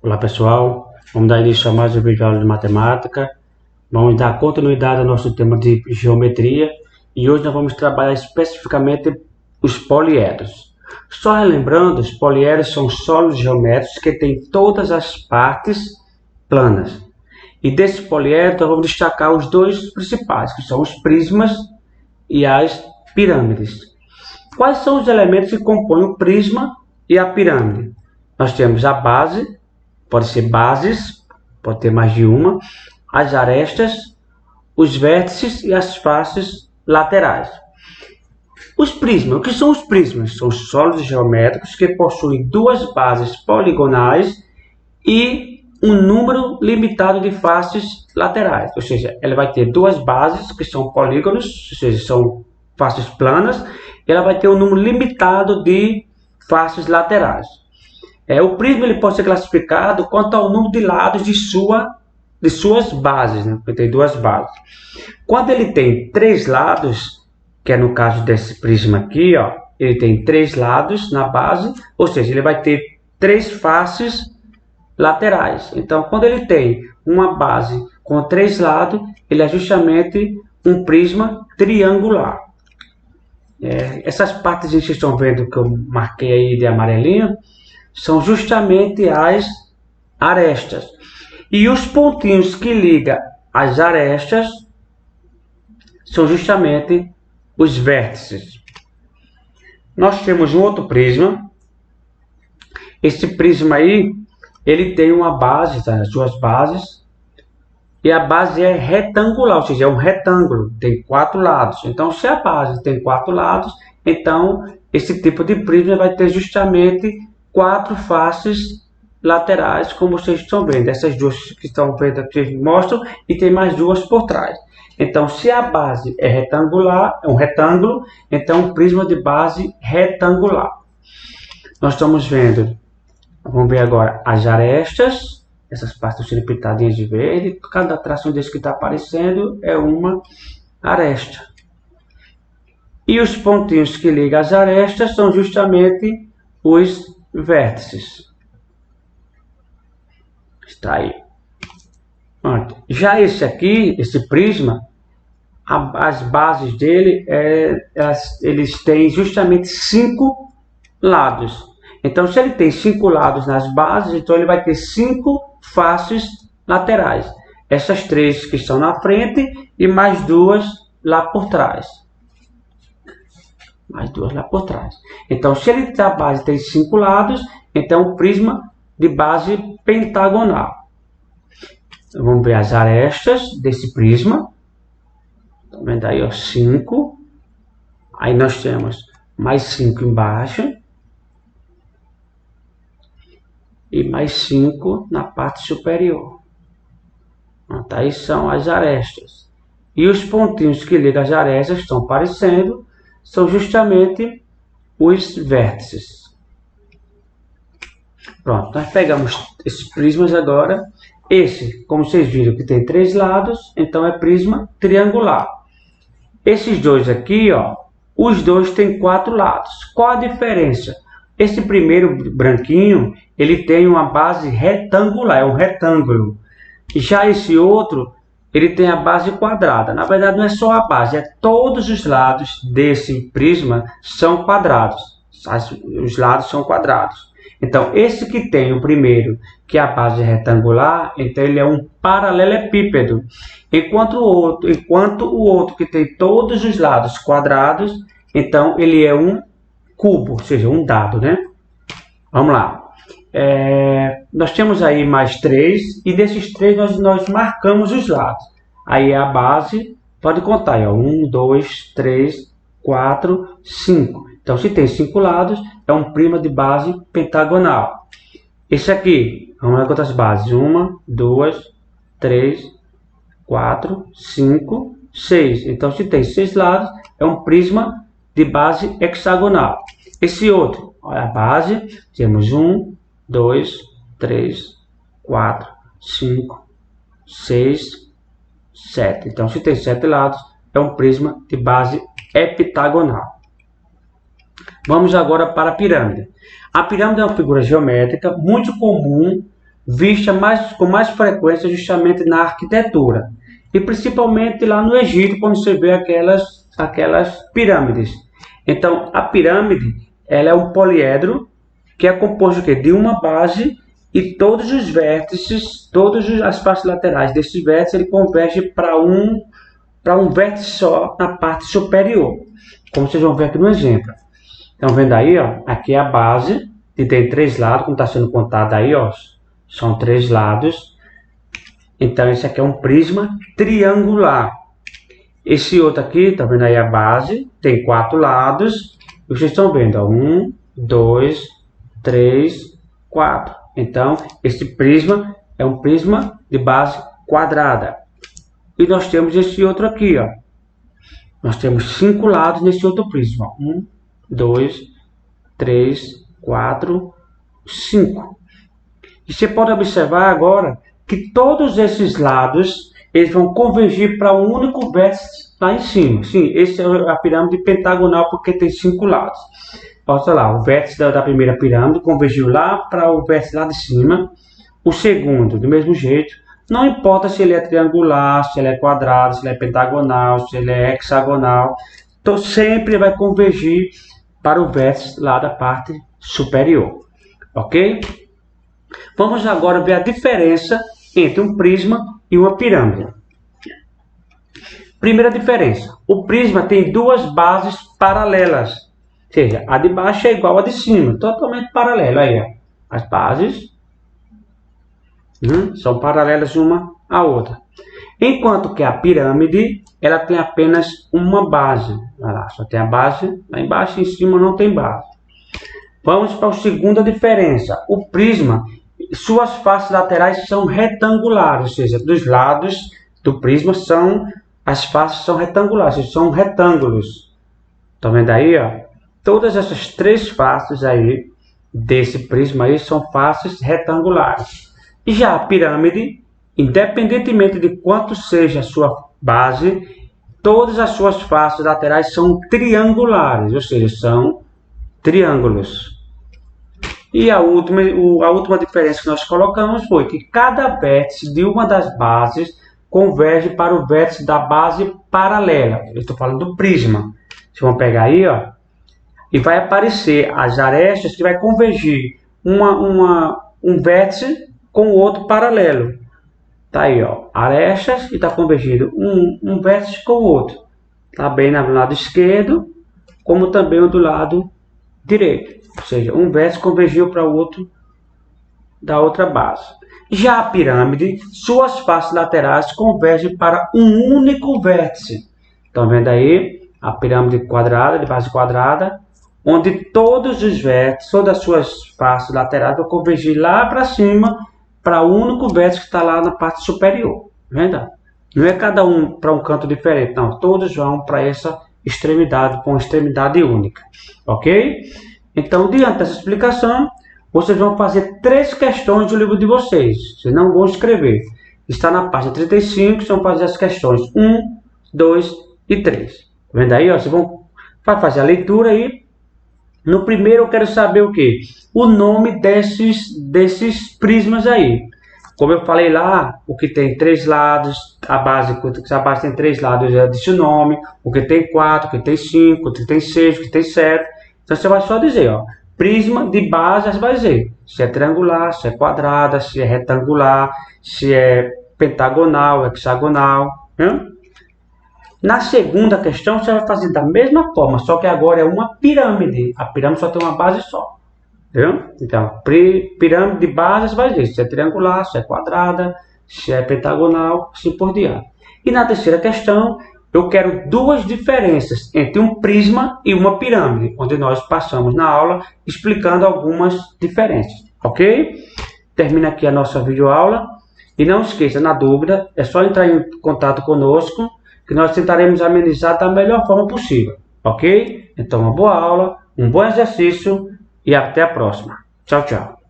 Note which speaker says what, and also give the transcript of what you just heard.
Speaker 1: Olá pessoal, vamos dar início a mais um vídeo aula de matemática. Vamos dar continuidade ao nosso tema de geometria e hoje nós vamos trabalhar especificamente os poliedros. Só relembrando, os poliedros são sólidos geométricos que têm todas as partes planas. E desses poliedros nós vamos destacar os dois principais, que são os prismas e as pirâmides. Quais são os elementos que compõem o prisma e a pirâmide? Nós temos a base, pode ser bases, pode ter mais de uma, as arestas, os vértices e as faces laterais. Os prismas, o que são os prismas? São sólidos geométricos que possuem duas bases poligonais e um número limitado de faces laterais. Ou seja, ela vai ter duas bases que são polígonos, ou seja, são faces planas, e ela vai ter um número limitado de faces laterais. O prisma ele pode ser classificado quanto ao número de lados de suas bases, né? Porque tem duas bases. Quando ele tem três lados, que é no caso desse prisma aqui, ó, ele tem três lados na base, ou seja, ele vai ter três faces laterais. Então, quando ele tem uma base com três lados, ele é justamente um prisma triangular. Essas partes que vocês estão vendo que eu marquei aí de amarelinho, são justamente as arestas. E os pontinhos que ligam as arestas são justamente os vértices. Nós temos um outro prisma. Esse prisma aí, ele tem uma base, tá? As duas bases. E a base é retangular, ou seja, é um retângulo, tem quatro lados. Então, se a base tem quatro lados, então esse tipo de prisma vai ter justamente quatro faces laterais, como vocês estão vendo. Essas duas que estão vendo aqui mostram, e tem mais duas por trás. Então, se a base é retangular, é um retângulo, então um prisma de base retangular. Nós estamos vendo, vamos ver agora as arestas, essas partes estão sendo pintadinhas de verde, cada tração desse que está aparecendo é uma aresta. E os pontinhos que ligam as arestas são justamente os vértices. Está aí. Já esse aqui, esse prisma, as bases dele, eles têm justamente 5 lados. Então, se ele tem 5 lados nas bases, então ele vai ter 5 faces laterais. Essas 3 que estão na frente e mais 2 lá por trás. Mais 2 lá por trás. Então, se ele a base tem 5 lados, então o prisma de base pentagonal. Então, vamos ver as arestas desse prisma. Tá vendo aí, ó, 5. Aí nós temos mais 5 embaixo. E mais 5 na parte superior. Pronto, aí são as arestas. E os pontinhos que ligam as arestas estão aparecendo, são justamente os vértices. Pronto, nós pegamos esses prismas agora. Esse, como vocês viram, que tem 3 lados, então é prisma triangular. Esses dois aqui, ó, os dois têm 4 lados. Qual a diferença? Esse primeiro branquinho, ele tem uma base retangular, é um retângulo. Já esse outro, ele tem a base quadrada. Na verdade, não é só a base, é todos os lados desse prisma são quadrados. Os lados são quadrados. Então, esse que tem o primeiro, que é a base retangular, então ele é um paralelepípedo. Enquanto o outro que tem todos os lados quadrados, então ele é um cubo, ou seja, um dado, né? Vamos lá. Nós temos aí mais 3, e desses 3 nós marcamos os lados. Aí a base, pode contar, 1, 2, 3, 4, 5. Então, se tem 5 lados, é um prisma de base pentagonal. Esse aqui, vamos ver quantas bases. 1, 2, 3, 4, 5, 6. Então, se tem 6 lados, é um prisma de base hexagonal. Esse outro, olha a base, temos 1, 2, 3, 4, 5, 6, 7. Então, se tem 7 lados, é um prisma de base heptagonal. Vamos agora para a pirâmide. A pirâmide é uma figura geométrica muito comum, vista com mais frequência justamente na arquitetura. E principalmente lá no Egito, quando você vê aquelas pirâmides. Então, a pirâmide ela é um poliedro que é composto de uma base e todos os vértices, todas as partes laterais desses vértices, ele converge para um vértice só na parte superior, como vocês vão ver aqui no exemplo. Estão vendo aí, ó? Aqui é a base, que tem 3 lados, como está sendo contado aí, ó. São 3 lados. Então, esse aqui é um prisma triangular. Esse outro aqui, tá vendo aí a base, tem 4 lados. E vocês estão vendo, ó, 1, 2, 3, 4. Então, esse prisma é um prisma de base quadrada. E nós temos esse outro aqui, ó. Nós temos 5 lados nesse outro prisma. 1, 2, 3, 4, 5. E você pode observar agora que todos esses lados eles vão convergir para um único vértice lá em cima. Sim, esse é a pirâmide pentagonal porque tem 5 lados. Olha lá, o vértice da primeira pirâmide convergiu lá para o vértice lá de cima. O segundo, do mesmo jeito. Não importa se ele é triangular, se ele é quadrado, se ele é pentagonal, se ele é hexagonal. Então sempre vai convergir para o vértice lá da parte superior. Ok? Vamos agora ver a diferença entre um prisma e uma pirâmide. Primeira diferença. O prisma tem 2 bases paralelas. Ou seja, a de baixo é igual à de cima. Totalmente paralela. Aí, ó. As bases são paralelas uma à outra. Enquanto que a pirâmide, ela tem apenas uma base. Olha lá, só tem a base lá embaixo e em cima não tem base. Vamos para a segunda diferença. O prisma, suas faces laterais são retangulares, ou seja, dos lados do prisma as faces são retangulares, são retângulos. Estão vendo aí, ó? Todas essas 3 faces aí desse prisma aí são faces retangulares. Já a pirâmide, independentemente de quanto seja a sua base, todas as suas faces laterais são triangulares, ou seja, são triângulos. E a última diferença que nós colocamos foi que cada vértice de uma das bases converge para o vértice da base paralela. Eu estou falando do prisma. Vocês vão pegar aí, ó, e vai aparecer as arestas que vai convergir um vértice com o outro paralelo. Tá aí, ó, arestas e está convergindo um vértice com o outro. Tá bem no lado esquerdo, como também o do lado direito. Ou seja, um vértice convergiu para o outro da outra base. Já a pirâmide, suas faces laterais convergem para um único vértice. Estão vendo aí? A pirâmide quadrada, de base quadrada, onde todos os vértices, todas as suas faces laterais vão convergir lá para cima, para o único vértice que está lá na parte superior. Vendo? Não é cada um para um canto diferente, não. Todos vão para essa extremidade, para uma extremidade única. Ok? Então, diante dessa explicação, vocês vão fazer 3 questões do livro de vocês. Vocês não vão escrever. Está na página 35, vocês vão fazer as questões 1, 2 e 3. Tá vendo aí? Ó, vocês vão fazer a leitura aí. No primeiro eu quero saber o quê? O nome desses prismas aí. Como eu falei lá, o que tem 3 lados, a base tem 3 lados, eu já disse o nome. O que tem 4, o que tem 5, o que tem 6, o que tem 7. Então você vai só dizer, ó, prisma de base, você vai dizer se é triangular, se é quadrada, se é retangular, se é pentagonal, hexagonal. Na segunda questão você vai fazer da mesma forma, só que agora é uma pirâmide. A pirâmide só tem uma base só. Entendeu? Então, pirâmide de base você vai dizer se é triangular, se é quadrada, se é pentagonal, assim por diante. E na terceira questão, eu quero 2 diferenças entre um prisma e uma pirâmide, onde nós passamos na aula explicando algumas diferenças, ok? Termina aqui a nossa videoaula. E não esqueça, na dúvida, é só entrar em contato conosco, que nós tentaremos amenizar da melhor forma possível, ok? Então, uma boa aula, um bom exercício e até a próxima. Tchau, tchau.